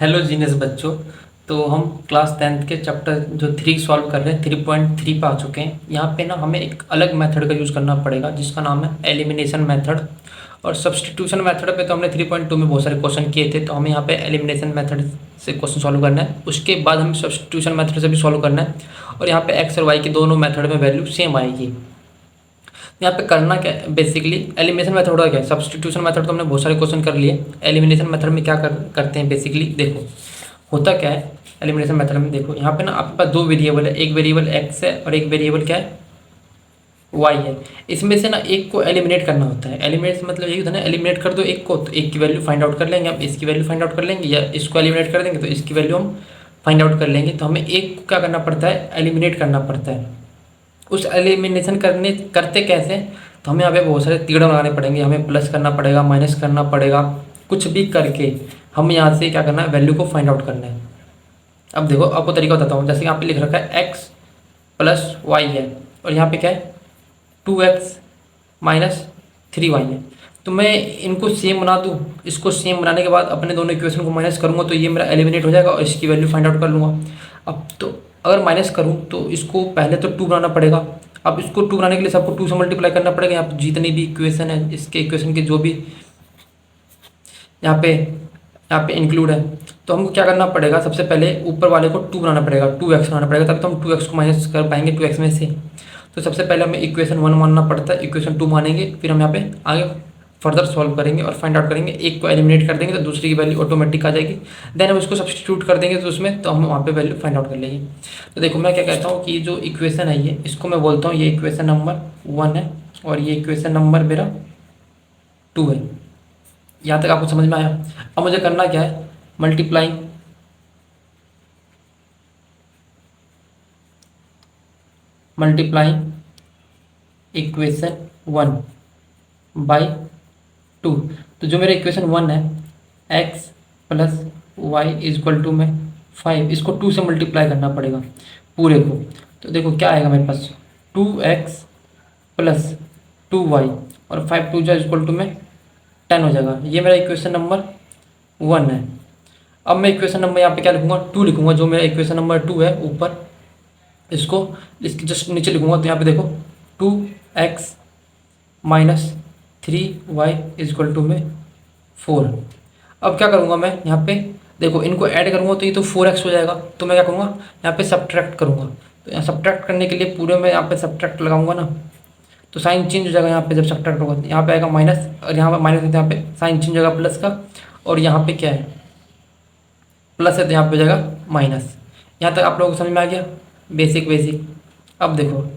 Hello genius बच्चों। तो हम क्लास 10th के चैप्टर जो 3 सॉल्व कर रहे हैं 3.3 पे आ चुके हैं। यहाँ पे ना हमें एक अलग मेथड का यूज़ करना पड़ेगा जिसका नाम है एलिमिनेशन मेथड। और सब्स्टिट्यूशन मेथड पे तो हमने 3.2 में बहुत सारे क्वेश्चन किए थे, तो हमें यहाँ पे एलिमिनेशन मेथड से क्वेश्चन सॉल्व करना है। उसके बाद हमें सब्स्टिट्यूशन मेथड से भी सॉल्व करना है। और यहाँ पे एक्स और वाई की दोनों मेथड में वैल्यू सेम आएगी। यहाँ पे करना क्या है, बेसिकली एलिमिनेशन मेथड होता क्या है। सब्स्टिट्यूशन मेथड तो हमने बहुत सारे क्वेश्चन कर लिए। एलिमिनेशन मेथड में क्या करते हैं, बेसिकली देखो होता क्या है। एलिमिनेशन मेथड में देखो यहाँ पे ना आपके पास दो वेरिएबल है, एक वेरिएबल एक्स है और एक वेरिएबल क्या है, वाई है। इसमें से ना एक को एलिमिनेट करना होता है। एलिमिनेट मतलब यही होता है ना, एलिमिनेट कर दो एक को तो एक की वैल्यू फाइंड आउट कर लेंगे हम, इसकी वैल्यू फाइंड आउट कर लेंगे, या इसको एलिमिनेट कर देंगे तो इसकी वैल्यू हम फाइंड आउट कर लेंगे। तो हमें एक को क्या करना पड़ता है, एलिमिनेट करना पड़ता है। उस एलिमिनेशन करते कैसे, तो हमें यहाँ पे बहुत सारे तीर लगाने पड़ेंगे। हमें प्लस करना पड़ेगा, माइनस करना पड़ेगा, कुछ भी करके हम यहाँ से क्या करना है, वैल्यू को फाइंड आउट करना है। अब देखो आपको तरीका बताता हूँ। जैसे यहाँ पे लिख रखा है एक्स प्लस वाई है और यहाँ पे क्या है 2x माइनस 3y है। तो मैं इनको सेम बना दूँ, इसको सेम बनाने के बाद अपने दोनों इक्वेशन को माइनस करूँगा तो ये मेरा एलिमिनेट हो जाएगा और इसकी वैल्यू फाइंड आउट कर लूँगा। अब तो अगर माइनस करूँ तो इसको पहले तो 2 बनाना पड़ेगा। अब इसको 2 बनाने के लिए सबको 2 से मल्टीप्लाई करना पड़ेगा। यहाँ पर जितनी भी इक्वेशन है, इसके इक्वेशन के जो भी यहाँ पे इंक्लूड है, तो हमको क्या करना पड़ेगा, सबसे पहले ऊपर वाले को 2 बनाना पड़ेगा, 2x बनाना पड़ेगा, तभी तो हम 2x को माइनस कर पाएंगे 2x में से। तो सबसे पहले हमें इक्वेशन 1 मानना पड़ता है, इक्वेशन 2 मानेंगे, फिर हम यहाँ पे आगे फर्दर सॉल्व करेंगे और फाइंड आउट करेंगे। एक को एलिमिनेट कर देंगे तो दूसरी की वैल्यू ऑटोमेटिक आ जाएगी। देन हम इसको सब्स्टिट्यूट कर देंगे तो उसमें, तो हम वहाँ पे वैल्यू फाइंड आउट कर लेंगे। तो देखो मैं क्या कहता हूँ कि जो इक्वेशन है ये, इसको मैं बोलता हूँ ये इक्वेशन नंबर 1 है और ये इक्वेशन नंबर मेरा 2 है। यहाँ तक आपको समझ में आया। अब मुझे करना क्या है, मल्टीप्लाइंग इक्वेशन 1 बाई 2। तो जो मेरा इक्वेशन 1 है x plus y is equal to में 5, इसको 2 से मल्टीप्लाई करना पड़ेगा पूरे को। तो देखो क्या आएगा मेरे पास, 2x प्लस 2y और 5 2 जा इक्वल टू में 10 हो जाएगा। ये मेरा इक्वेशन नंबर 1 है। अब मैं इक्वेशन नंबर यहाँ पे क्या लिखूंगा, 2 लिखूंगा। जो मेरा इक्वेशन नंबर 2 है ऊपर, इसको इसके जस्ट नीचे लिखूंगा। तो यहाँ पे देखो 2x minus 3y is equal to में 4। अब क्या करूँगा मैं यहाँ पे, देखो इनको ऐड करूँगा तो ये तो 4x हो जाएगा। तो मैं क्या करूँगा, यहाँ पे सब्ट्रैक्ट करूँगा। तो यहाँ सब्ट्रैक्ट करने के लिए पूरे में यहाँ पे सब्ट्रैक्ट लगाऊंगा ना, तो साइन चेंज हो जाएगा। यहाँ पे जब सब्ट्रैक्ट होगा तो यहाँ पे आएगा माइनस, और यहाँ पे माइनस है तो यहाँ पे साइन चेंज होगा प्लस का, और यहाँ पे क्या है प्लस है तो यहाँ पे हो जाएगा माइनस। यहाँ तक आप लोगों को समझ में आ गया, बेसिक। अब देखो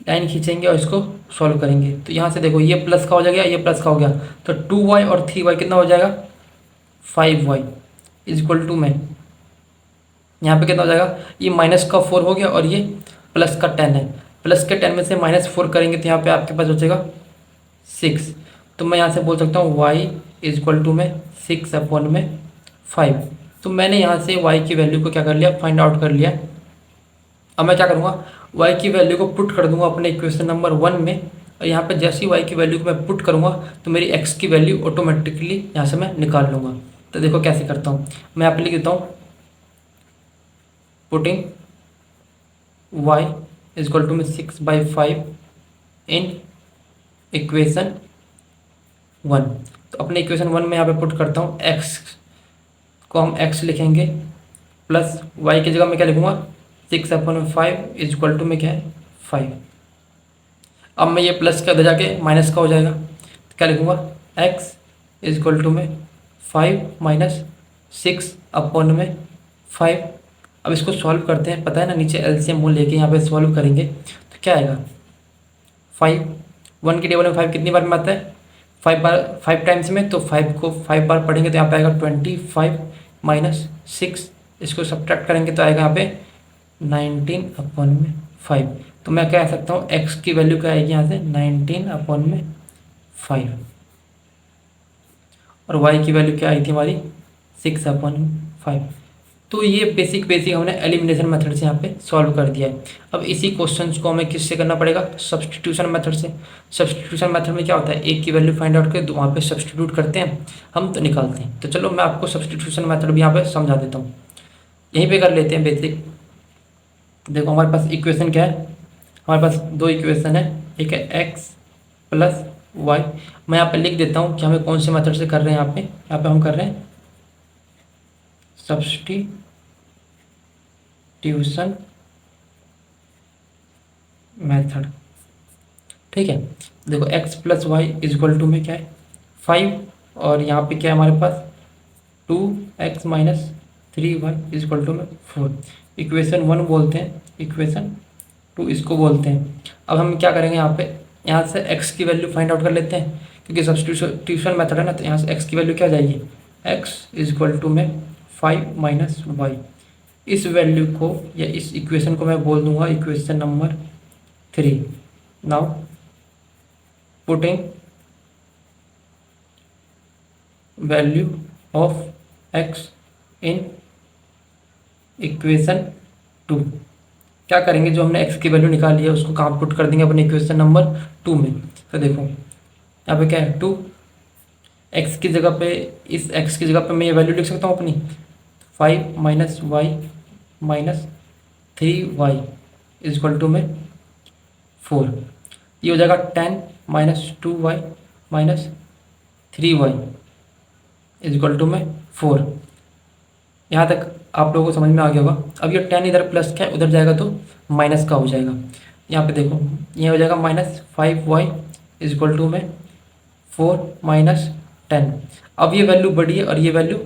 लाइन खींचेंगे और इसको सॉल्व करेंगे। तो यहाँ से देखो ये प्लस का हो जाएगा, ये प्लस का हो गया, तो 2y और 3y कितना हो जाएगा, 5y इज इक्वल टू में यहाँ पे कितना हो जाएगा, ये माइनस का 4 हो गया और ये प्लस का 10 है। प्लस के 10 में से -4 करेंगे तो यहाँ पे आपके पास हो जाएगा 6। तो मैं यहाँ से बोल सकता हूँ y इज इक्वल टू में 6/5। तो मैंने यहाँ से y की वैल्यू को क्या कर लिया, फाइंड आउट कर लिया। अब मैं क्या करूँगा, y की वैल्यू को पुट कर दूंगा अपने इक्वेशन नंबर 1 में, और यहाँ पे जैसी y की वैल्यू को मैं पुट करूँगा तो मेरी x की वैल्यू ऑटोमेटिकली यहाँ से मैं निकाल लूँगा। तो देखो कैसे करता हूँ, मैं यहाँ पे लिख देता हूँ putting y is equal to में 6/5 इन इक्वेशन 1। तो अपने इक्वेशन 1 में यहाँ पे पुट करता हूँ, x को हम x लिखेंगे प्लस y की जगह मैं क्या लिखूँगा, 6/5 इज इक्वल टू में क्या है 5। अब मैं ये प्लस का इधर जाके माइनस का हो जाएगा, तो क्या लिखूँगा, x इज इक्वल टू में 5 माइनस 6/5। अब इसको सॉल्व करते हैं, पता है ना नीचे एलसीएम मूल लेके यहाँ पे सॉल्व करेंगे तो क्या आएगा, 5 1 की टेबल में 5 कितनी बार में आता है, 5 टाइम्स में। तो 5 को 5 बार पढ़ेंगे तो यहाँ पे आएगा 25 माइनस 6, इसको सब्ट्रैक्ट करेंगे तो आएगा यहाँ पे 19/5। तो मैं कह सकता हूँ x की वैल्यू क्या आएगी यहाँ से 19/5, और y की वैल्यू क्या आई थी हमारी 6/5। तो ये बेसिक बेसिक हमने एलिमिनेशन मेथड से यहाँ पे सॉल्व कर दिया है। अब इसी क्वेश्चंस को हमें किससे करना पड़ेगा, सब्स्टिट्यूशन मेथड से। सब्स्टिट्यूशन मेथड में क्या होता है, एक की वैल्यू फाइंड आउट करके वहाँ पे सब्स्टिट्यूट करते हैं हम, तो निकालते हैं। तो चलो मैं आपको सब्स्टिट्यूशन मेथड भी यहाँ पे समझा देता हूँ, यहीं पे कर लेते हैं बेसिक। देखो हमारे पास इक्वेशन क्या है, हमारे पास दो इक्वेशन है, एक है एक्स प्लस वाई। मैं यहाँ पे लिख देता हूँ कि हमें कौन से मेथड से कर रहे हैं। यहाँ पे हम कर रहे हैं सब्स्टिट्यूशन मेथड, ठीक है। देखो x plus y is equal to में क्या है 5, और यहाँ पे क्या है हमारे पास 2x minus 3y is equal to में 4। इक्वेशन 1 बोलते हैं, इक्वेशन 2 इसको बोलते हैं। अब हम क्या करेंगे, यहाँ से x की वैल्यू फाइंड आउट कर लेते हैं, क्योंकि सब्स्टिट्यूशन मेथड है ना, तो यहाँ से x की वैल्यू क्या आ जाएगी, x इजक्वल टू में 5 माइनस वाई। इस वैल्यू को या इस इक्वेशन को मैं बोल दूंगा equation number 3। Now putting value of x in equation 2, क्या करेंगे, जो हमने x की वैल्यू निकाली है उसको कहाँ पुट कर देंगे, अपने इक्वेशन नंबर 2 में। तो देखो यहाँ पे क्या है 2, x की जगह पे, इस x की जगह पे मैं ये वैल्यू लिख सकता हूँ अपनी 5 minus y minus 3y is equal to में 4। ये हो जाएगा 10 minus 2y minus 3y is equal to में 4। यहाँ तक आप लोगों को समझ में आ गया होगा। अब ये 10 इधर प्लस का है, उधर जाएगा तो माइनस का हो जाएगा। यहाँ पे देखो ये हो जाएगा माइनस 5y इजक्वल टू में 4 माइनस 10। अब ये वैल्यू बड़ी है और ये वैल्यू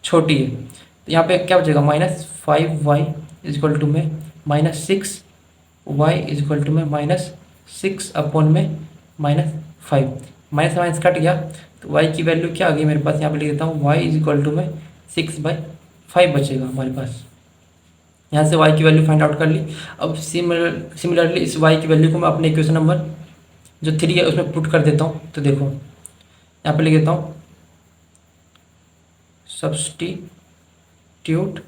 छोटी है, तो यहाँ पे क्या बचेगा, माइनस 5y इजक्वल टू में माइनस 6y इजक्वल टू में माइनस 6 अपॉन में माइनस 5। माइनस माइनस कट गया, तो y की वैल्यू क्या आ गई मेरे पास, यहाँ पे लिख देता हूँ y इजक्वल टू में 6/5 बचेगा हमारे पास। यहाँ से y की वैल्यू फाइंड आउट कर ली। अब सिमिलरली इस y की वैल्यू को मैं अपने इक्वेशन नंबर जो 3 है उसमें पुट कर देता हूँ। तो देखो यहाँ पे लिख देता हूँ सब्स्टिट्यूट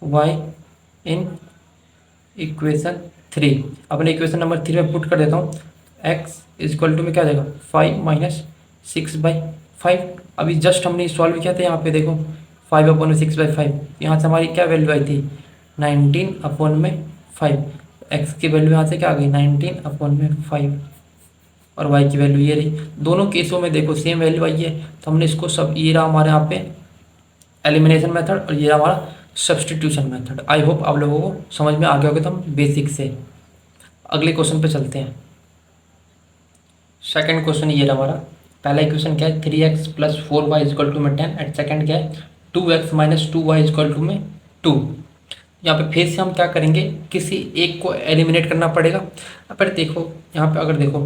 y इन इक्वेशन 3, अपने इक्वेशन नंबर 3 में पुट कर देता हूँ। x इजक्वल टू में क्या आ जाएगा 5 माइनस 6/5। अभी जस्ट हमने सॉल्व किया था, यहाँ पे देखो 5 अपॉन में 6/5, यहाँ से हमारी क्या वैल्यू आई थी 19 अपॉन में 5। x की वैल्यू यहाँ से क्या आ गई 19 अपॉन में 5, और y की वैल्यू ये रही। दोनों केसों में देखो सेम वैल्यू आई है, तो हमने इसको सब, ये रहा हमारे यहाँ पे एलिमिनेशन मेथड और ये रहा हमारा सब्स्टिट्यूशन मेथड। आई होप आप लोगों को समझ में आ गया होगा। तो हम बेसिक से अगले क्वेश्चन पे चलते हैं। सेकंड क्वेश्चन ये रहा हमारा। पहला इक्वेशन क्या है 3x plus 4y equal to में 10, एंड सेकंड क्या है 2x minus 2y equal to में 2। यहाँ पे फिर से हम क्या करेंगे, किसी एक को एलिमिनेट करना पड़ेगा। पर देखो यहाँ पे अगर देखो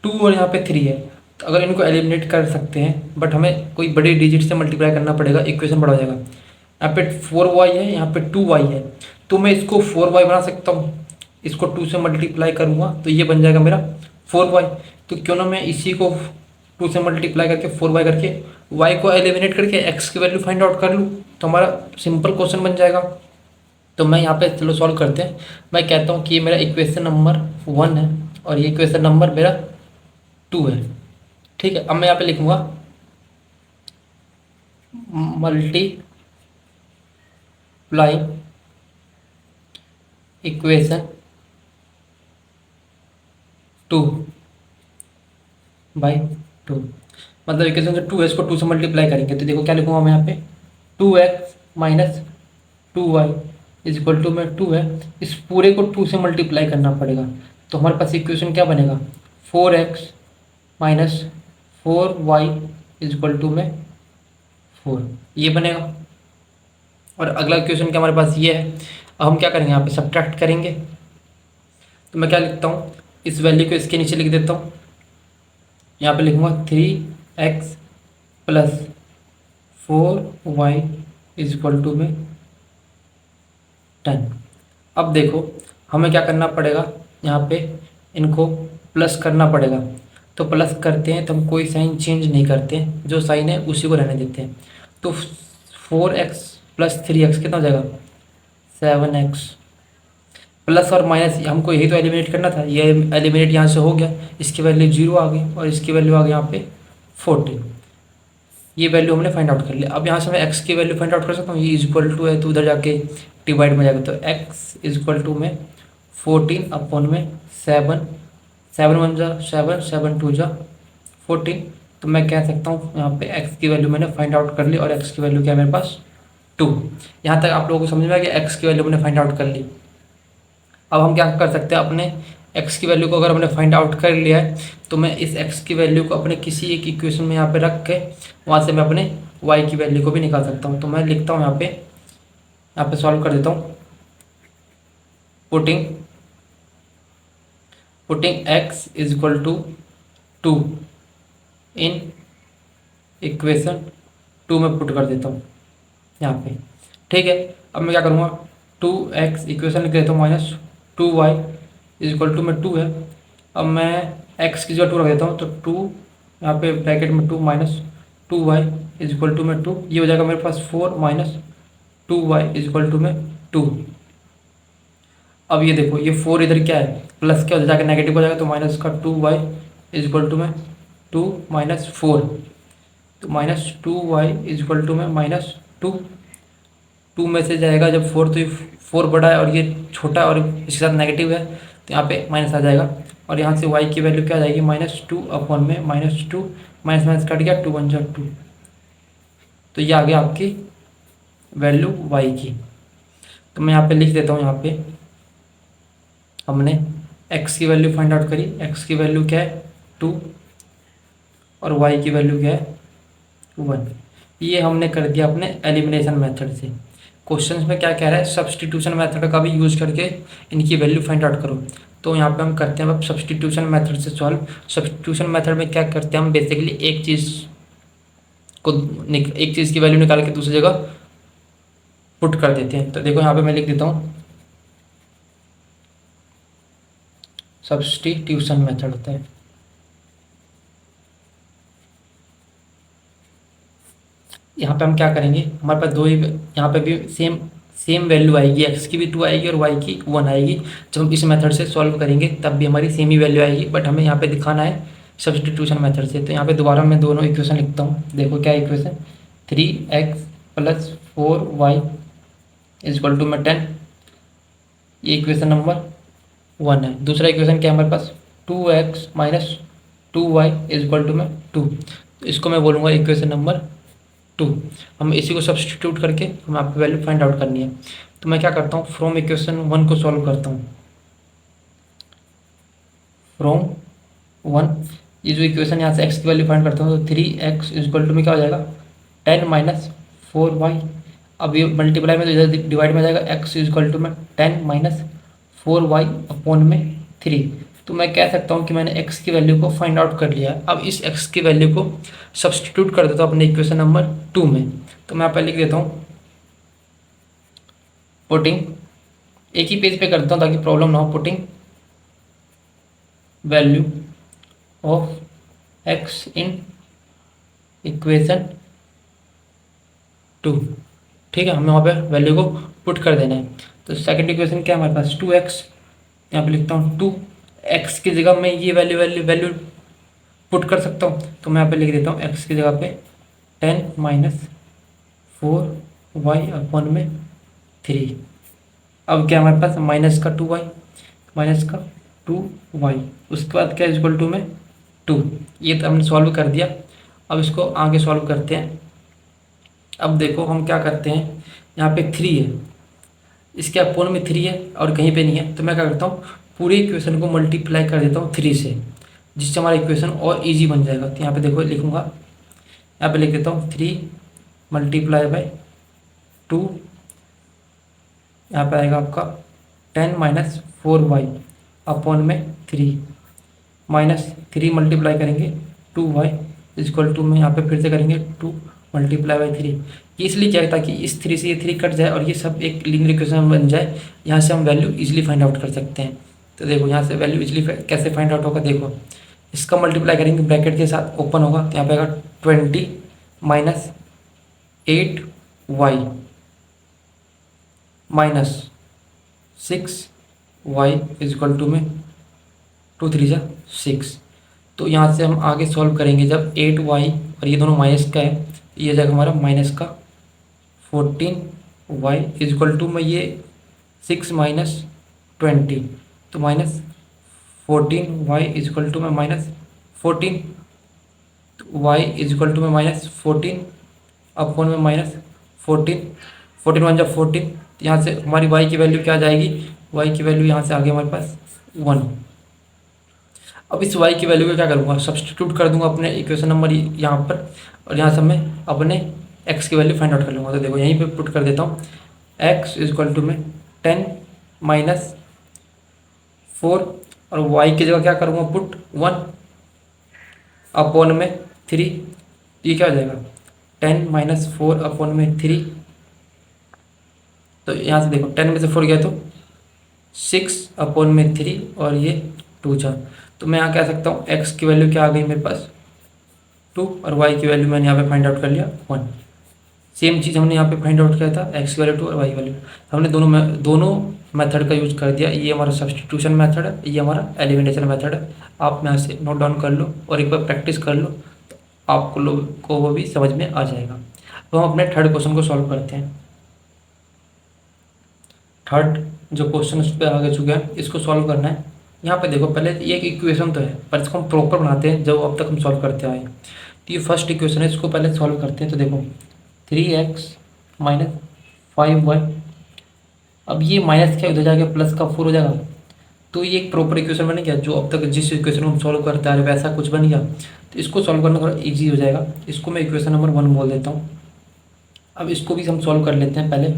2 और यहाँ पे 3 है, तो अगर इनको एलिमिनेट कर सकते हैं, बट हमें कोई बड़ी डिजिट से मल्टीप्लाई करना पड़ेगा, इक्वेशन बड़ा हो जाएगा। यहाँ पे 4y है, यहाँ पे 2y है, तो मैं इसको 4y बना सकता हूँ। इसको 2 से मल्टीप्लाई करूँगा तो ये बन जाएगा मेरा 4y। तो क्यों ना मैं इसी को 2 से मल्टीप्लाई करके 4y करके y को एलिमिनेट करके x की वैल्यू फाइंड आउट कर लूँ, तो हमारा सिंपल क्वेश्चन बन जाएगा। तो मैं यहाँ पे चलो सॉल्व करते हैं। मैं कहता हूँ कि ये मेरा इक्वेशन नंबर 1 है और ये इक्वेशन नंबर मेरा 2 है, ठीक है। अब मैं यहाँ पे लिखूँगा मल्टीप्लाई इक्वेशन 2/2, मतलब इक्वेशन जो 2 है इसको 2 से मल्टीप्लाई करेंगे। तो देखो क्या लिखूँगा मैं यहाँ पे 2x minus 2y equal to में 2 है, इस पूरे को 2 से मल्टीप्लाई करना पड़ेगा। तो हमारे पास इक्वेशन क्या बनेगा 4x minus 4y equal to में 4, ये बनेगा। और अगला इक्वेशन क्या हमारे पास ये है। अब हम क्या करेंगे, यहाँ पे सब्ट्रैक्ट करेंगे। तो मैं क्या लिखता हूँ, इस वैल्यू को इसके नीचे लिख देता हूँ। यहाँ पे लिखूँगा 3x plus 4y equal to में 10। अब देखो हमें क्या करना पड़ेगा, यहाँ पे इनको प्लस करना पड़ेगा। तो प्लस करते हैं तो हम कोई साइन चेंज नहीं करते, जो साइन है उसी को रहने देते हैं। तो 4x प्लस 3x कितना हो जाएगा 7x प्लस और माइनस हमको यही तो एलिमिनेट करना था, ये एलिमिनेट यहाँ से हो गया, इसकी वैल्यू 0 आ गई और इसकी वैल्यू आ गई यहाँ पे 14। ये वैल्यू हमने फाइंड आउट कर लिया। अब यहाँ से मैं x की वैल्यू फाइंड आउट कर सकता हूँ, ये इक्वल टू है तो उधर जाके डिवाइड में जाएगा, तो x इक्वल टू में 14 अपॉन में 7, 7 1 जा 7, 7 2 जा 14। तो मैं कह सकता हूँ यहाँ पे x की वैल्यू मैंने फाइंड आउट कर ली और x की वैल्यू क्या है मेरे पास 2। यहाँ तक आप लोगों को समझ में आ गया, x की वैल्यू मैंने फाइंड आउट कर ली। अब हम क्या कर सकते हैं, अपने x की वैल्यू को अगर हमने फाइंड आउट कर लिया है तो मैं इस x की वैल्यू को अपने किसी एक इक्वेशन में यहाँ पे रख के वहाँ से मैं अपने y की वैल्यू को भी निकाल सकता हूँ। तो मैं लिखता हूँ यहाँ पे सॉल्व कर देता हूँ। Putting x is equal to 2 in equation 2 में पुट कर देता हूँ यहाँ पे, ठीक है। अब मैं क्या करूँगा 2x इक्वेशन लिख देता हूँ minus 2y is equal to में 2 है। अब मैं x की जगह 2 रख देता हूँ, तो 2 यहाँ पे ब्रैकेट में 2 minus 2y is equal to में 2, ये हो जाएगा मेरे पास 4 minus 2y is equal to में 2। अब ये देखो ये 4 इधर क्या है प्लस क्या हो जाएगा नेगेटिव हो जाएगा, तो माइनस का 2y इज इक्वल टू में 2 माइनस 4, तो minus 2y is equal to में माइनस 2। 2 में से जाएगा जब 4 तो ये 4 बड़ा है और ये छोटा और इसके साथ नेगेटिव है, तो यहाँ पे माइनस आ जाएगा और यहाँ से y की वैल्यू क्या आ जाएगी -2 अपॉन में -2, माइनस माइनस कट गया 2 1 जा 2, तो ये आ गया आपकी वैल्यू y की। तो मैं यहाँ पे लिख देता हूँ, यहाँ पे हमने x की वैल्यू फाइंड आउट करी, x की वैल्यू क्या है 2 और y की वैल्यू क्या है 1। ये हमने कर दिया अपने एलिमिनेशन मेथड से। क्वेश्चंस में क्या कह रहा है सब्सटीट्यूशन मेथड का भी यूज़ करके इनकी वैल्यू फाइंड आउट करो, तो यहाँ पे हम करते हैं अब सब्सटीट्यूशन मेथड से सॉल्व। सब्सटीट्यूशन मेथड में क्या करते हैं हम बेसिकली एक चीज़ की वैल्यू निकाल के दूसरी जगह पुट कर देते हैं। तो देखो यहाँ पे मैं लिख देता हूँ सब्सटीट्यूशन मेथड होता है। यहाँ पे हम क्या करेंगे, हमारे पास दो ही यहाँ पे भी सेम वैल्यू आएगी, x की भी 2 आएगी और y की 1 आएगी। जब हम इस मेथड से सॉल्व करेंगे तब भी हमारी सेम ही वैल्यू आएगी, बट हमें यहाँ पे दिखाना है सब्सटीट्यूशन मेथड से। तो यहाँ पे दोबारा मैं दोनों इक्वेशन लिखता हूँ। देखो क्या equation 3x + 4y is equal to में 10, ये इक्वेशन नंबर 1 है। दूसरा इक्वेशन क्या है हमारे पास 2x - 2y is equal to में 2, तो इसको मैं बोलूँगा इक्वेशन नंबर 2। हम इसी को सब्सटीट्यूट करके हम आपको वैल्यू फाइंड आउट करनी है। तो मैं क्या करता हूँ फ्रॉम इक्वेशन 1 को सॉल्व करता हूँ। फ्रॉम 1 ये जो इक्वेशन यहाँ से x की वैल्यू फाइंड करता हूँ, तो 3x इज इक्वल टू में क्या हो जाएगा 10 - 4y। अब ये मल्टीप्लाई में तो इधर डिवाइड में जाएगा, x इज इक्वल टू में 10 - 4y अपॉन में 3। तो मैं कह सकता हूँ कि मैंने x की वैल्यू को फाइंड आउट कर लिया है। अब इस x की वैल्यू को सब्सटीट्यूट कर देता हूँ अपने इक्वेशन नंबर 2 में। तो मैं यहाँ पर लिख देता हूँ पुटिंग, एक ही पेज पे करता हूँ ताकि प्रॉब्लम ना हो। Putting value of x in equation 2, ठीक है, हमें वहाँ पे वैल्यू को पुट कर देना है। तो सेकंड इक्वेशन क्या है हमारे पास 2x, यहाँ पे लिखता हूँ 2x की जगह मैं ये वैल्यू पुट कर सकता हूँ। तो मैं यहाँ पे लिख देता हूँ x की जगह पे 10 - 4y अपॉन में 3। अब क्या हमारे पास माइनस का 2y, उसके बाद क्या इक्वल टू में 2। ये तो हमने सॉल्व कर दिया। अब इसको आगे सॉल्व करते हैं। अब देखो हम क्या करते हैं, यहाँ पे 3 है, इसके अपोन में 3 है और कहीं पे नहीं है, तो मैं क्या करता हूँ पूरे इक्वेशन को मल्टीप्लाई कर देता हूँ 3 से, जिससे हमारा इक्वेशन और इजी बन जाएगा। तो यहाँ पे देखो लिखूँगा, यहाँ पे लिख देता हूँ 3 × 2, यहाँ पे आएगा आपका 10 - 4y अपॉन में 3 -3 मल्टीप्लाई करेंगे 2y इक्वल टू में यहाँ पे फिर से करेंगे 2 × 3। ये इसलिए क्या है ताकि इस 3 से ये 3 कट जाए और ये सब एक लीनियर इक्वेशन बन जाए। यहाँ से हम वैल्यू इजीली फाइंड आउट कर सकते हैं। तो देखो यहाँ से वैल्यू इजीली कैसे फाइंड आउट होगा, देखो इसका मल्टीप्लाई करेंगे ब्रैकेट के साथ ओपन होगा, तो यहाँ पे आएगा 20 - 8y -6y is equal to में 2 3 6। तो यहाँ से हम आगे सॉल्व करेंगे जब 8y और ये दोनों माइनस का है, ये जगह हमारा माइनस का 14y इज इक्वल टू में ये 6 माइनस 20, तो -14y इज इक्वल टू में -14, y इज इक्वल टू में -14 अपॉन में -14, 14 1 जब 14, तो यहाँ से हमारी y की वैल्यू क्या आ जाएगी, y की वैल्यू यहाँ से आगे हमारे पास 1। अब इस y की वैल्यू को क्या करूँगा, सब्सटीट्यूट कर दूंगा अपने इक्वेशन नंबर यहाँ पर, और यहाँ से मैं अपने x की वैल्यू फाइंड आउट कर लूँगा। तो देखो यहीं पे पुट कर देता हूँ, x इज इक्वल टू में 10 -4 और y की जगह क्या करूँगा पुट 1 अपॉन में 3, ये क्या हो जाएगा 10 - 4 अपॉन में 3। तो यहाँ से देखो 10 में से 4 गया तो 6 अपॉन में 3 और ये 2 जा, तो मैं यहाँ कह सकता हूँ x की वैल्यू क्या आ गई मेरे पास 2 और y की वैल्यू मैंने यहाँ पे फाइंड आउट कर लिया 1। सेम चीज़ हमने यहाँ पे फाइंड आउट किया था, x की वैल्यू 2 और y की वैल्यू, हमने दोनों मेथड का यूज कर दिया। ये हमारा सब्सटीट्यूशन मेथड है, ये हमारा एलिमिनेशन मेथड है। आप यहाँ से नोट डाउन कर लो और एक बार प्रैक्टिस कर लो, तो आपको लोग को वो भी समझ में आ जाएगा। तो हम अपने थर्ड क्वेश्चन को सॉल्व करते हैं। थर्ड जो क्वेश्चन उस पर आगे चुके हैं, इसको सॉल्व करना है। यहाँ पे देखो पहले ये एक इक्वेशन तो है, पर इसको हम प्रॉपर बनाते हैं जो अब तक हम सॉल्व करते आए। तो ये फर्स्ट इक्वेशन है, इसको पहले सॉल्व करते हैं। तो देखो 3x - 5y, अब ये माइनस क्या उधर जाके प्लस का 4 हो जाएगा, तो ये एक प्रॉपर इक्वेशन बन गया। जो अब तक जिस इक्वेशन को हम सॉल्व करते आ रहे वैसा कुछ बन गया। तो इसको सॉल्व करना थोड़ा ईजी हो जाएगा, इसको मैं इक्वेशन नंबर 1 बोल देता हूँ। अब इसको भी हम सॉल्व कर लेते हैं पहले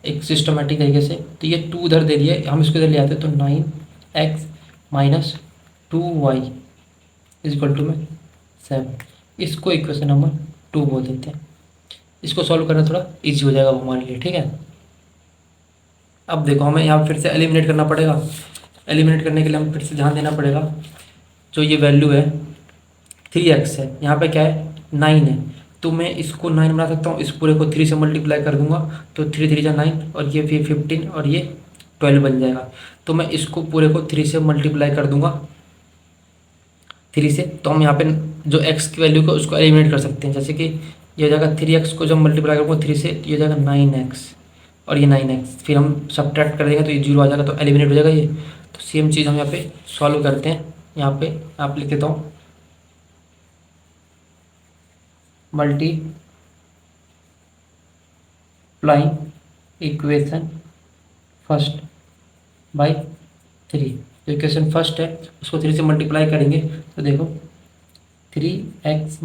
एक सिस्टमेटिक तरीके से। तो ये 2 उधर दे दिए, हम इसको इधर ले आते हैं, तो 9x - 2y is equal to में 7, इसको इक्वेशन नंबर 2 बोल देते हैं। इसको सॉल्व करना थोड़ा ईजी हो जाएगा हमारे लिए, ठीक है। अब देखो हमें यहाँ फिर से एलिमिनेट करना पड़ेगा। एलिमिनेट करने के लिए हमें फिर से ध्यान देना पड़ेगा, जो ये वैल्यू है 3x है, यहाँ पे क्या है 9 है, तो मैं इसको 9 बना सकता हूँ। इस पूरे को 3 से मल्टीप्लाई कर दूंगा, तो 3 3 जा 9 और ये फिर 15 और ये 12 बन जाएगा। तो मैं इसको पूरे को 3 से मल्टीप्लाई कर दूंगा 3 से, तो हम यहाँ पे जो x की वैल्यू को उसको एलिमिनेट कर सकते हैं। जैसे कि ये हो जाएगा 3x को जब मल्टीप्लाई करूँगा 3 से, तो ये हो जाएगा 9x और ये 9x, फिर हम सब्ट्रैक्ट कर देंगे तो ये 0 आ जाएगा, तो एलिमिनेट हो जाएगा ये। तो सेम चीज़ हम यहाँ पे सॉल्व करते हैं। यहाँ पे आप लिख देता हूँ मल्टीप्लाइंग इक्वेशन फर्स्ट बाय 3। जो इक्वेशन फर्स्ट है उसको 3 से मल्टीप्लाई करेंगे, तो देखो 3x -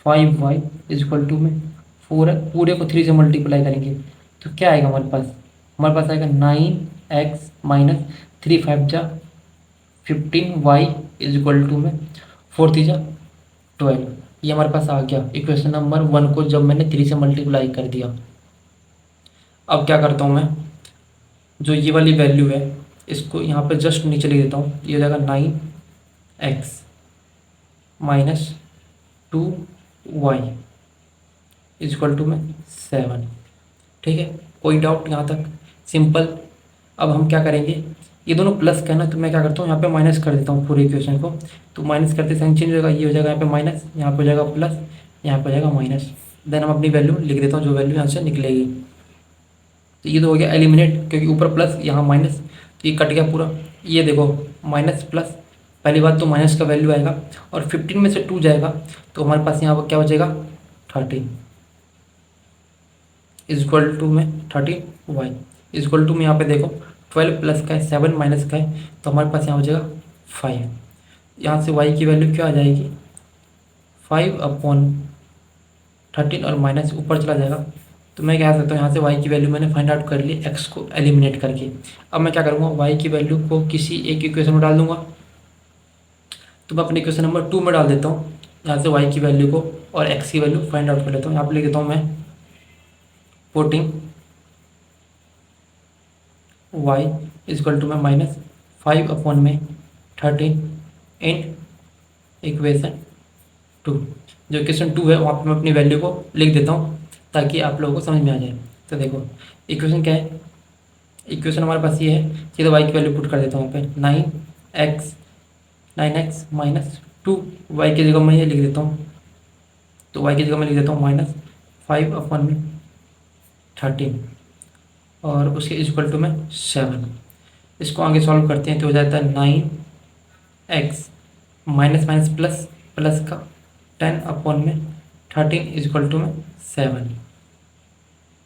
5y is equal to में 4 है, पूरे को 3 से मल्टीप्लाई करेंगे तो क्या आएगा हमारे पास, आएगा 9x - 3 5 जा 15y इज इक्वल टू में 4 3 जा 12। ये हमारे पास आ गया इक्वेशन नंबर 1 को जब मैंने 3 से मल्टीप्लाई कर दिया। अब क्या करता हूँ मैं, जो ये वाली वैल्यू है इसको यहाँ पे जस्ट नीचे लिख देता हूँ। ये हो जाएगा 9x - 2y is equal to में 7। ठीक है, कोई डाउट यहाँ तक, सिंपल। अब हम क्या करेंगे, ये दोनों प्लस का है ना, तो मैं क्या करता हूँ यहाँ पे माइनस कर देता हूँ पूरे इक्वेशन को। तो माइनस करते साइन चेंज होगा, ये हो जाएगा यहाँ पे माइनस, यहाँ पे हो जाएगा प्लस, यहाँ पे हो जाएगा माइनस। देन हम अपनी वैल्यू लिख देता हूँ, जो वैल्यू यहाँ से निकलेगी। तो ये तो हो गया एलिमिनेट, क्योंकि ऊपर प्लस यहाँ माइनस, तो ये कट गया पूरा। ये देखो माइनस प्लस, पहली बात तो माइनस का वैल्यू आएगा और 15 में से 2 जाएगा, तो हमारे पास यहाँ पर क्या बचेगा 13 इज इक्वल टू में 13y इज इक्वल टू में यहाँ पे देखो 12 प्लस का है 7 माइनस का है, तो हमारे पास यहाँ हो जाएगा 5। यहाँ से y की वैल्यू क्या आ जाएगी 5/13 और माइनस ऊपर चला जाएगा। तो मैं क्या कर सकता हूँ, यहाँ से y की वैल्यू मैंने फाइंड आउट कर ली x को एलिमिनेट करके। अब मैं क्या करूँगा, y की वैल्यू को किसी एक इक्वेशन में डाल दूंगा। तो मैं अपने इक्वेशन नंबर 2 में डाल देता हूँ यहाँ से y की वैल्यू को, और x की वैल्यू फाइंड आउट कर लेता हूँ। यहाँ पर लिख देता हूँ मैं putting y is equal to में -5/13 इन इक्वेशन 2। जो इक्वेशन 2 है वहाँ पर मैं अपनी वैल्यू को लिख देता हूँ ताकि आप लोगों को समझ में आ जाए। तो देखो इक्वेशन क्या है, इक्वेशन हमारे पास ये है, सीधा वाई की वैल्यू पुट कर देता हूँ पे 9x माइनस 2, वाई की जगह मैं ये लिख देता हूँ, तो वाई की जगह मैं लिख देता हूँ -5/13 और उसके इक्वल टू में 7। इसको आगे सॉल्व करते हैं तो हो जाता है 9x minus minus plus plus का 10/13 इक्वल टू में 7।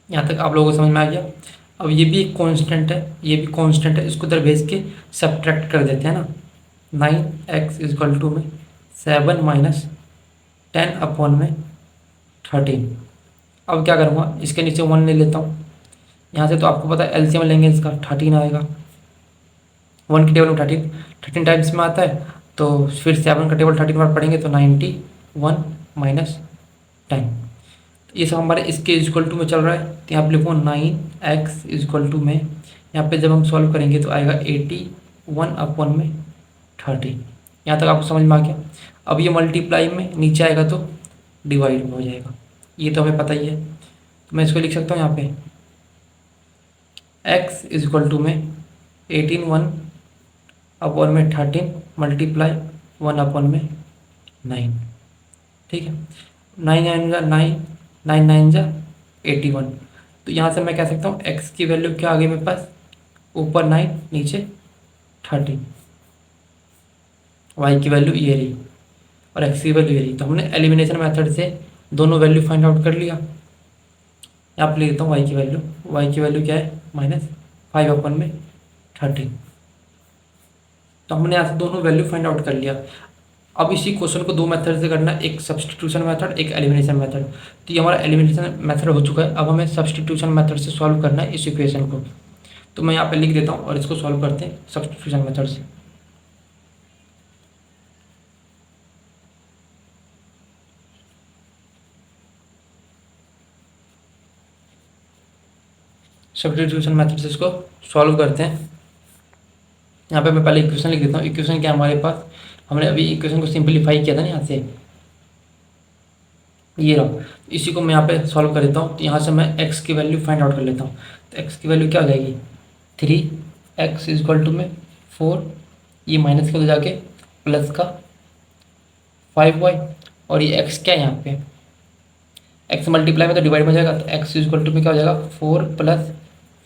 यहाँ तक आप लोगों को समझ में आ गया। अब ये भी एक कांस्टेंट है, ये भी कांस्टेंट है, इसको उधर भेज के सब्ट्रैक्ट कर देते हैं ना। 9x इक्वल टू में 7 माइनस 10/13। अब क्या करूँगा, इसके नीचे 1 ले लेता हूँ। यहाँ से तो आपको पता है एलसीएम लेंगे इसका 13 आएगा, 1 की टेबल में 13 टाइम्स में आता है, तो फिर 7 का टेबल 13 बार पढ़ेंगे तो 91 माइनस 10। ये सब हमारे इसके इक्वल टू में चल रहा है, तो यहाँ पे लिखूँ 9x इक्वल टू में, यहाँ पे जब हम सॉल्व करेंगे तो आएगा 81/13। यहाँ तक आपको समझ में आ गया। अब ये मल्टीप्लाई में नीचे आएगा तो डिवाइड में हो जाएगा, ये तो हमें पता ही है। तो मैं इसको लिख सकता हूँ यहाँ पे x इक्वल टू में 18/13 मल्टीप्लाई 1/9। ठीक है, 9 9 9 9 9 जा 81। तो यहाँ से मैं कह सकता हूँ x की वैल्यू क्या आ गई मेरे पास, ऊपर 9 नीचे 13, y की वैल्यू ये रही और x की वैल्यू ये रही। तो हमने एलिमिनेशन मेथड से दोनों वैल्यू फाइंड आउट कर लिया। यहाँ पर लिख देता हूँ y की वैल्यू क्या है, -5/13। तो हमने यहाँ से दोनों वैल्यू फाइंड आउट कर लिया। अब इसी क्वेश्चन को दो मेथड से करना, एक सब्स्टिट्यूशन मेथड, एक एलिमिनेशन मेथड। तो ये हमारा एलिमिनेशन मेथड हो चुका है, अब हमें सब्स्टिट्यूशन मेथड से सॉल्व करना है इस इक्वेशन को। तो मैं यहाँ पे लिख देता हूँ और इसको सॉल्व करते हैं सब्स्टिट्यूशन मेथड से। सब्स्टिट्यूशन मेथड से इसको सॉल्व करते हैं। यहाँ पे मैं पहले इक्वेशन लिख देता हूँ। इक्वेशन क्या हमारे पास, हमने अभी इक्वेशन को सिंप्लीफाई किया था ना यहाँ से, ये रहा। इसी को मैं यहाँ पे सॉल्व कर देता हूँ। तो यहाँ से मैं x की वैल्यू फाइंड आउट कर लेता हूँ। तो x की वैल्यू क्या हो जाएगी, 3x इक्वल टू में 4, ये माइनस कर दो जाके प्लस का 5y, और ये x क्या है यहाँ पे, x मल्टीप्लाई में तो डिवाइड में जाएगा, तो x इक्वल टू में क्या हो जाएगा 4 +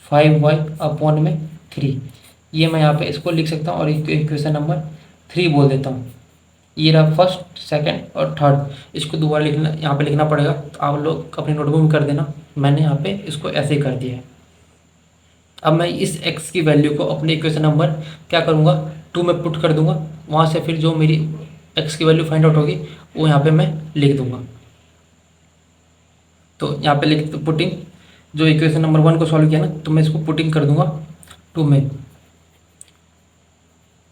5y/3। ये मैं यहाँ पे इसको लिख सकता हूँ और इक्वेशन नंबर 3 बोल देता हूँ। ये रहा फर्स्ट, सेकंड और थर्ड। इसको दोबारा लिखना, यहाँ पे लिखना पड़ेगा, तो आप लोग अपनी नोटबुक में कर देना। मैंने यहाँ पे इसको ऐसे ही कर दिया है। अब मैं इस x की वैल्यू को अपने इक्वेशन नंबर क्या करूँगा, 2 में पुट कर दूंगा। वहाँ से फिर जो मेरी x की वैल्यू फाइंड आउट होगी वो यहाँ पे मैं लिख दूंगा। तो यहाँ पे लिख पुटिंग, जो इक्वेशन नंबर 1 को सॉल्व किया ना, तो मैं इसको पुटिंग कर दूंगा 2 में,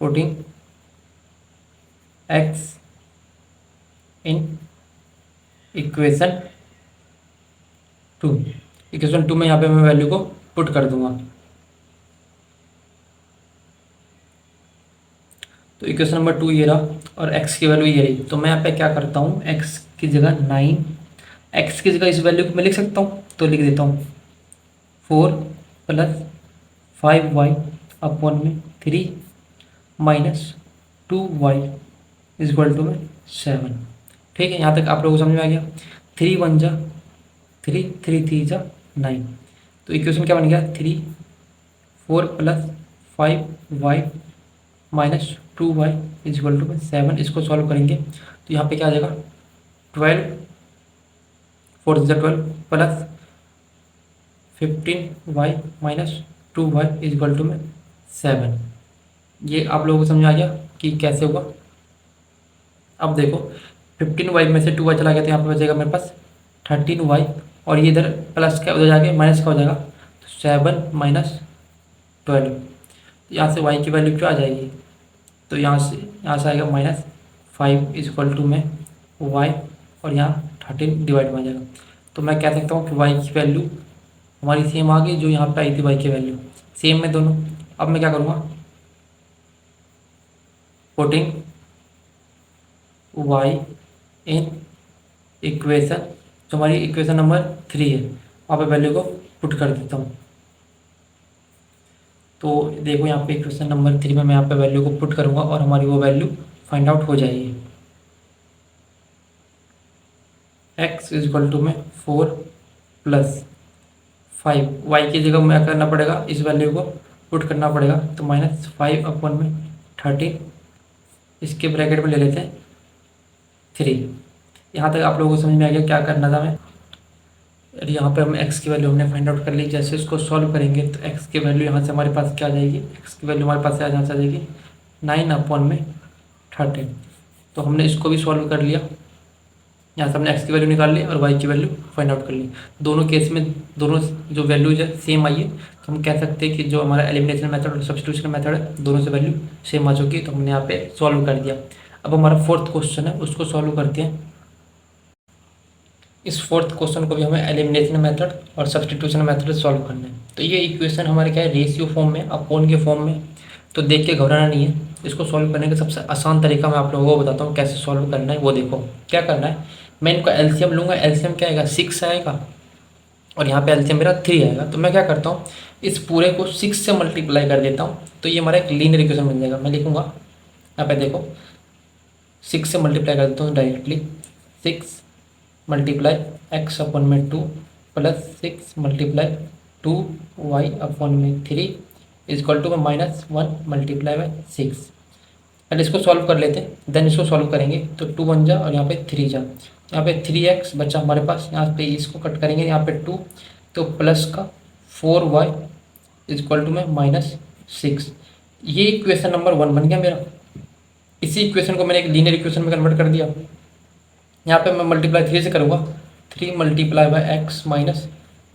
पुटिंग x इन इक्वेशन 2 में यहाँ पे मैं वैल्यू को पुट कर दूंगा। तो इक्वेशन नंबर 2 ये रहा और x की वैल्यू ये रही। तो मैं यहाँ पे क्या करता हूँ, x की जगह 9, x की जगह इस वैल्यू को मैं लिख सकता हूँ, तो लिख देता हूँ 4 + 5y/3 - 2y इक्वल टू में 7। ठीक है, यहाँ तक आप लोगों को समझ में आ गया। 3 1 जा 3, 3 3 जा 9। तो इक्वेशन क्या बन गया, 4 + 5y - 2y इक्वल टू में 7। इसको सॉल्व करेंगे तो यहाँ पे क्या आ जाएगा, 12 4 12 + 15y - 2y इक्वल टू में 7। ये आप लोगों को समझ आ गया कि कैसे होगा। अब देखो 15y में से 2y चला गया तो यहाँ पे बचेगा मेरे पास 13y, और ये इधर प्लस का उधर जाके माइनस का हो जाएगा, तो 7 - 12। यहाँ से y की वैल्यू क्या आ जाएगी, तो यहाँ से आएगा -5 इक्वल टू में y, और यहाँ 13 डिवाइड में आ जाएगा। तो मैं कह सकता हूँ कि y की वैल्यू हमारी सेम आ गई जो यहाँ पे आई थी, y की वैल्यू सेम है दोनों। अब मैं क्या करूँगा, पुटिंग y इन इक्वेशन, जो हमारी इक्वेशन नंबर 3 है, वहाँ पे वैल्यू को पुट कर देता हूँ। तो देखो यहाँ पे इक्वेशन नंबर 3 में मैं यहाँ पे वैल्यू को पुट करूँगा और हमारी वो वैल्यू फाइंड आउट हो जाएगी। x इजक्वल टू में 4 प्लस 5, y की जगह में करना पड़ेगा, इस वैल्यू को पुट करना पड़ेगा, तो -5 अपन में 13, इसके ब्रैकेट में ले लेते हैं 3। यहाँ तक आप लोगों को समझ में आ गया क्या करना था मैं। और यहाँ पे हम x की वैल्यू हमने फाइंड आउट कर ली। जैसे इसको सॉल्व करेंगे तो x की वैल्यू यहाँ से हमारे पास क्या आ जाएगी, x की वैल्यू हमारे पास यहाँ से आ जाएगी 9 अपन में 13। तो हमने इसको भी सॉल्व कर लिया, यहाँ से हमने x की वैल्यू निकाल ली और y की वैल्यू फाइंड आउट कर ली। दोनों केस में दोनों जो वैल्यूज है सेम आई है, तो हम कह सकते हैं कि जो हमारा एलिमिनेशन मेथड और सब्स्टिट्यूशन मेथड है दोनों से वैल्यू सेम आ चुकी है। तो हमने यहाँ पे सॉल्व कर दिया। अब हमारा फोर्थ क्वेश्चन है, उसको सॉल्व करते हैं। इस फोर्थ क्वेश्चन को भी हमें एलिमिनेशन मेथड और सब्स्टिट्यूशन मेथड से सॉल्व करना है। तो ये इक्वेशन हमारे क्या है, रेशियो फॉर्म में, अपोन के फॉर्म में। तो देख के घबराना नहीं है, इसको सॉल्व करने का सबसे आसान तरीका मैं आप लोगों को बताता हूँ कैसे सॉल्व करना है। वो देखो क्या करना है, मैं इनका एलसीएम लूँगा। एलसीएम क्या आएगा, 6 आएगा और यहाँ पे एलसीएम मेरा 3 आएगा। तो मैं क्या करता हूँ, इस पूरे को 6 से मल्टीप्लाई कर देता हूँ, तो ये हमारा एक लीनियर इक्वेशन बन जाएगा। मैं लिखूँगा यहाँ पे देखो 6 से मल्टीप्लाई कर देता हूँ डायरेक्टली, 6 मल्टीप्लाई एक्स अपन में 2 प्लस 6 मल्टीप्लाई 2y अपन में 3 इजक्वल टू में -1 मल्टीप्लाई बाई 6। पहले इसको सॉल्व कर लेते हैं, देन इसको सॉल्व करेंगे। तो 2 बन जा और यहाँ पे 3 जा, यहाँ पे 3x बचा हमारे पास, यहाँ पे इसको कट करेंगे, यहाँ पे 2, तो प्लस का 4y इजक्वल टू में -6। ये इक्वेशन नंबर 1 बन गया मेरा। इसी इक्वेशन को मैंने एक लीनियर इक्वेशन में कन्वर्ट कर दिया। यहाँ पे मैं मल्टीप्लाई 3 से करूँगा, 3 multiply by x minus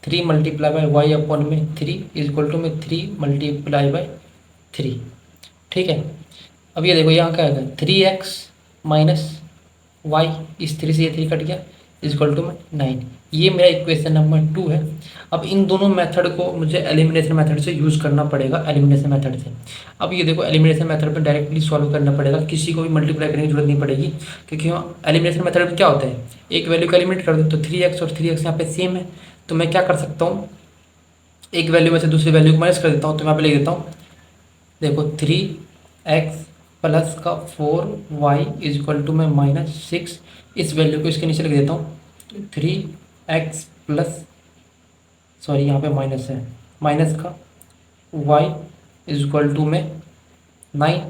3 multiply by y upon में 3 इजक्वल टू में 3 मल्टीप्लाई बाई 3। ठीक है, अब ये देखो यहाँ क्या आएगा, 3x माइनस वाई, इस 3 से ये 3 कट गया, इजक्वल टू में 9। ये मेरा इक्वेशन नंबर 2 है। अब इन दोनों मेथड को मुझे एलिमिनेशन मेथड से यूज़ करना पड़ेगा, एलिमिनेशन मेथड से। अब ये देखो एलिमिनेशन मेथड पे डायरेक्टली सॉल्व करना पड़ेगा, किसी को भी मल्टीप्लाई करने की जरूरत नहीं पड़ेगी, क्योंकि एलिमिनेशन मेथड में क्या होता है, एक वैल्यू को एलिमिनेट कर दो तो 3x और 3x यहाँ पे सेम है। तो मैं क्या कर सकता हूँ, एक वैल्यू में से दूसरी वैल्यू को माइनस कर देता हूँ। तो यहाँ पे लिख देता हूँ, देखो 3x प्लस का 4y इजक्वल टू में -6, इस वैल्यू को इसके नीचे लिख देता हूँ, 3x प्लस, सॉरी यहाँ पे माइनस है, माइनस का y इजक्वल टू में 9।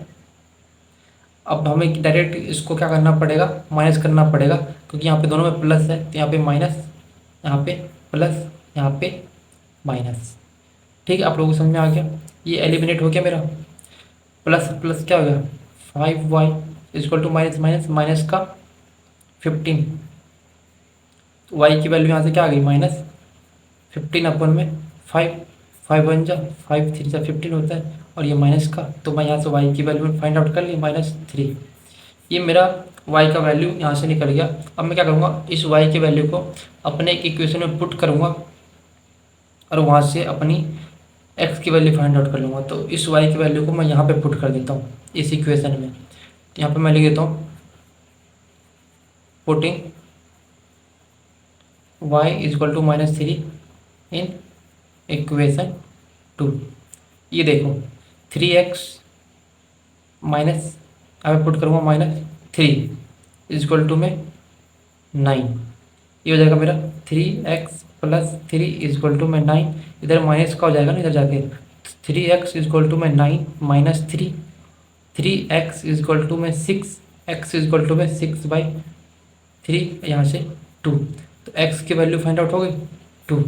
अब हमें डायरेक्ट इसको क्या करना पड़ेगा, माइनस करना पड़ेगा, क्योंकि यहाँ पे दोनों में प्लस है, तो यहाँ पे माइनस, यहाँ पे प्लस, यहाँ पे माइनस। ठीक है, आप लोगों को समझ में आ गया। ये एलिमिनेट हो गया मेरा, प्लस प्लस क्या हो गया, 5y is equal to minus minus, minus का 15, y की वैल्यू यहाँ से क्या आ गई, -15 अपन में 5, 5 बन जा, 5 3 जा 15 होता है, और ये माइनस का, तो मैं यहाँ से y की वैल्यू फाइंड आउट कर ली -3। ये मेरा y का वैल्यू यहाँ से निकल गया। अब मैं क्या करूँगा, इस y की वैल्यू को अपने एक इक्वेशन में पुट करूँगा और वहाँ से अपनी x की वैल्यू फाइंड आउट कर लूँगा। तो इस y की वैल्यू को मैं यहाँ पे पुट कर देता हूँ इस इक्वेशन में। तो यहाँ पे मैं लिख देता हूँ, putting y is equal to -3 in equation 2। ये देखो 3x माइनस, अब पुट करूँगा -3 इजक्वल टू में 9। ये हो जाएगा मेरा 3x प्लस 3 इजक्वल टू में 9। इधर माइनस का हो जाएगा ना, इधर जाके 3x इजक्वल टू में 9 माइनस 3, 3x इजक्वल टू में 6, x इजक्वल टू में 6/3, यहाँ से 2। तो x की वैल्यू फाइंड आउट हो गई 2,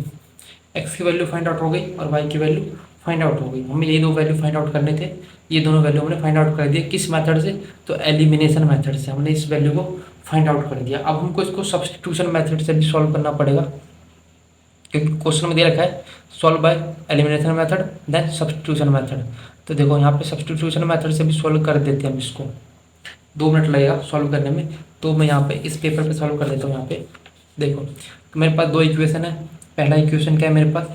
x की वैल्यू फाइंड आउट हो गई और y की वैल्यू फाइंड आउट हो गई। हमें यही दो वैल्यू फाइंड आउट करने थे, ये दोनों वैल्यू हमने फाइंड आउट कर दिए। किस मेथड से, तो एलिमिनेशन मेथड से हमने इस वैल्यू को फाइंड आउट कर दिया। अब हमको इसको सब्स्टिट्यूशन मेथड से भी सॉल्व करना पड़ेगा, क्योंकि क्वेश्चन में दे रखा है solve by elimination method then substitution method. तो देखो यहाँ पे सब्स्टिट्यूशन मेथड से भी सॉल्व कर देते हैं हम इसको, 2 मिनट लगेगा सॉल्व करने में। तो मैं यहाँ पे इस पेपर पे सॉल्व कर देता हूँ। यहाँ पे देखो तो मेरे पास 2 इक्वेशन है। पहला इक्वेशन क्या है मेरे पास,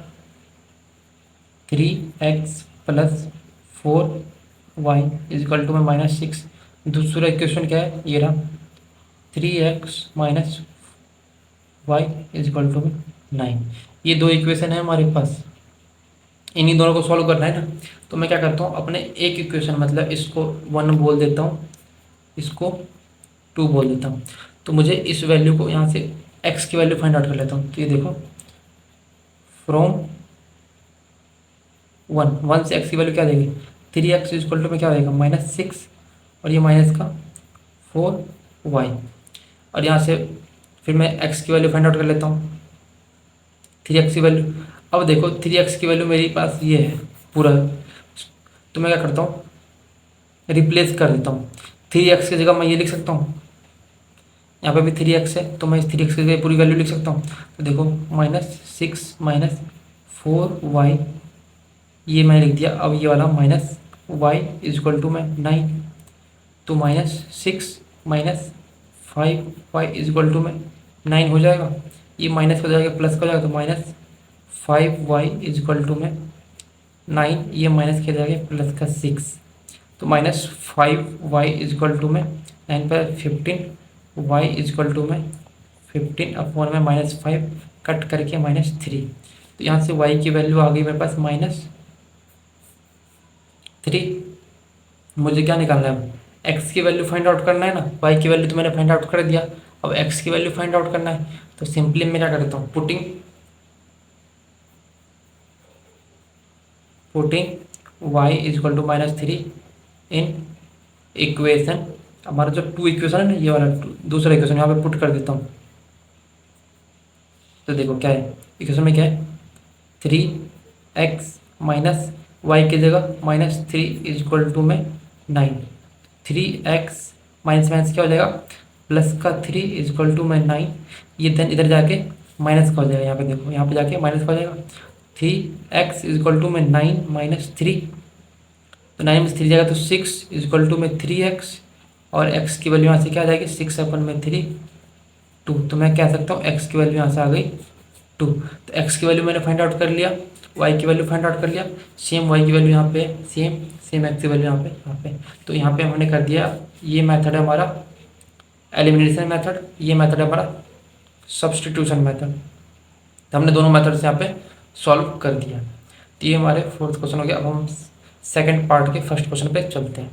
3x plus 4y is equal to में -6। दूसरा इक्वेशन क्या है, ये रहा 3x minus Y is equal to में 9। ये दो इक्वेशन है हमारे पास, इन्हीं दोनों को सॉल्व करना है ना। तो मैं क्या करता हूँ, अपने एक इक्वेशन मतलब इसको 1 बोल देता हूँ, इसको 2 बोल देता हूँ। तो मुझे इस वैल्यू को यहाँ से x की वैल्यू फाइंड आउट कर लेता हूँ। तो ये देखो फ्रॉम 1 से x की वैल्यू क्या देगी, 3x इक्वल टू में क्या होगा -6, और ये माइनस का 4y, और यहाँ से फिर मैं x की वैल्यू फाइंड आउट कर लेता हूँ, 3x की वैल्यू। अब देखो 3x की वैल्यू मेरे पास ये है पूरा, तो मैं क्या करता हूँ, रिप्लेस कर देता हूँ। 3x की जगह मैं ये लिख सकता हूँ, यहाँ पे भी 3x है, तो मैं इस 3x की जगह पूरी वैल्यू लिख सकता हूँ। तो देखो -6 - 4y, ये मैंने लिख दिया। अब ये वाला -y इक्वल टू में 9, तो -6 - 5y इक्वल टू में 9 हो जाएगा। ये माइनस हो जाएगा, प्लस हो जाएगा, तो -5y इक्वल टू में 9, ये माइनस किया जाएगा प्लस का 6, तो -5y इक्वल टू में 9 पर 15y इक्वल टू में 15 अपॉन में -5 कट करके -3। तो यहाँ से y की वैल्यू आ गई मेरे पास -3। मुझे क्या निकालना है, x की वैल्यू फाइंड आउट करना है ना, y की वैल्यू तो मैंने फाइंड आउट कर दिया, अब x की वैल्यू फाइंड आउट करना है। तो सिंपली मैं क्या करता हूँ, putting y equal to -3 in equation, हमारा जो 2 इक्वेशन है ना, ये वाला दूसरा इक्वेशन यहाँ पे पुट कर देता हूँ। तो देखो क्या है, इक्वेशन में क्या है, 3x माइनस वाई की जगह -3 इक्वल टू में 9, 3x माइनस माइनस क्या हो जाएगा, प्लस का 3 इक्वल टू में 9, ये देन इधर जाके माइनस का हो जाएगा, यहाँ पे देखो, यहाँ पे जाके माइनस का हो जाएगा। 3x इक्वल टू में 9 - 3, तो 9 में 3 जाएगा तो 6 इक्वल टू में 3x, और x की वैल्यू यहाँ से क्या आ जाएगी, 6 अपन में 3 2, तो मैं कह सकता हूँ x की वैल्यू यहाँ से आ गई 2। तो x की वैल्यू मैंने फाइंड आउट कर लिया, y की वैल्यू फाइंड आउट कर लिया, सेम y की वैल्यू यहाँ पे, सेम x की वैल्यू यहाँ पे। तो यहाँ पे हमने कर दिया, ये मेथड है हमारा एलिमिनेशन मेथड, ये मेथड है हमारा सब्सटीट्यूशन मेथड। तो हमने दोनों मेथड से यहाँ पे सॉल्व कर दिया। तो ये हमारे 4th क्वेश्चन हो गया। अब हम सेकंड पार्ट के फर्स्ट क्वेश्चन पे चलते हैं।